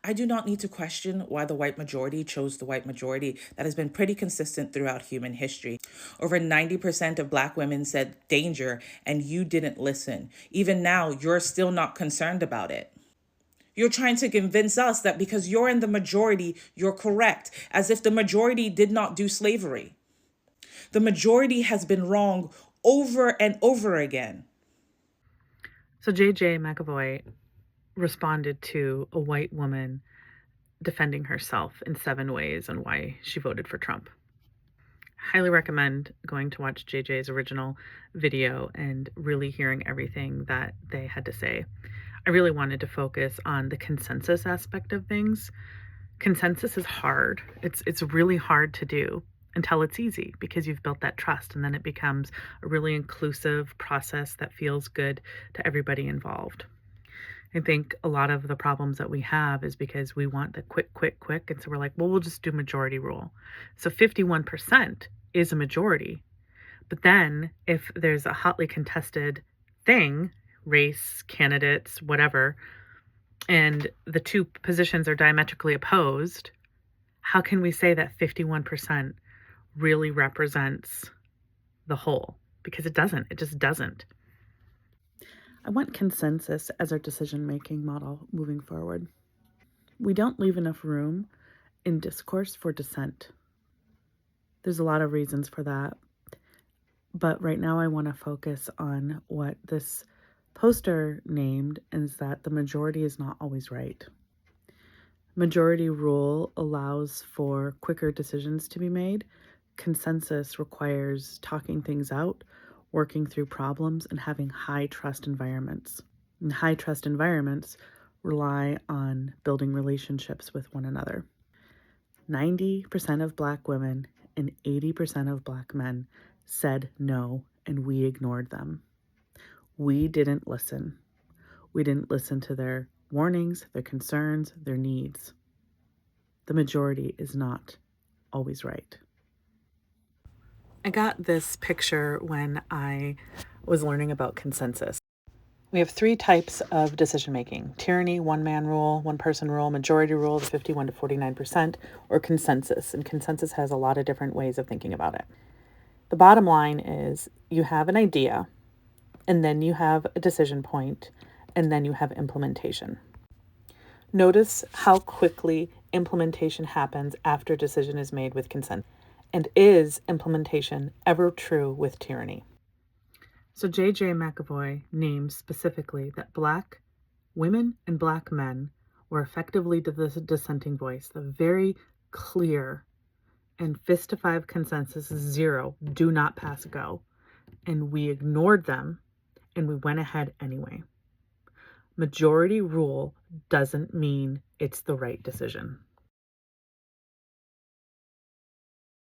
I do not need to question why the white majority chose the white majority. That has been pretty consistent throughout human history. Over 90% of Black women said danger, and you didn't listen. Even now, you're still not concerned about it. You're trying to convince us that because you're in the majority, you're correct, as if the majority did not do slavery. The majority has been wrong over and over again. So JJ McAvoy responded to a white woman defending herself in 7 ways on why she voted for Trump. Highly recommend going to watch JJ's original video and really hearing everything that they had to say. I really wanted to focus on the consensus aspect of things. Consensus is hard. It's really hard to do until it's easy because you've built that trust, and then it becomes a really inclusive process that feels good to everybody involved. I think a lot of the problems that we have is because we want the quick, quick, quick. And so we're like, well, we'll just do majority rule. So 51% is a majority. But then if there's a hotly contested thing, race, candidates, whatever, and the two positions are diametrically opposed, how can we say that 51% really represents the whole? Because it doesn't. It just doesn't. I want consensus as our decision-making model moving forward. We don't leave enough room in discourse for dissent. There's a lot of reasons for that. But right now I want to focus on what this poster named is that the majority is not always right. Majority rule allows for quicker decisions to be made. Consensus requires talking things out, working through problems, and having high trust environments. And high trust environments rely on building relationships with one another. 90% of Black women and 80% of Black men said no, and we ignored them. We didn't listen. We didn't listen to their warnings, their concerns, their needs. The majority is not always right. I got this picture when I was learning about consensus. We have 3 types of decision making: tyranny, one man rule, one person rule; majority rule, the 51 to 49%, or consensus. And consensus has a lot of different ways of thinking about it. The bottom line is you have an idea, and then you have a decision point, and then you have implementation. Notice how quickly implementation happens after a decision is made with consent. And is implementation ever true with tyranny? So J.J. McAvoy names specifically that Black women and Black men were effectively the dissenting voice, the very clear and fist to 5 consensus is 0, do not pass go. And we ignored them and we went ahead anyway. Majority rule doesn't mean it's the right decision.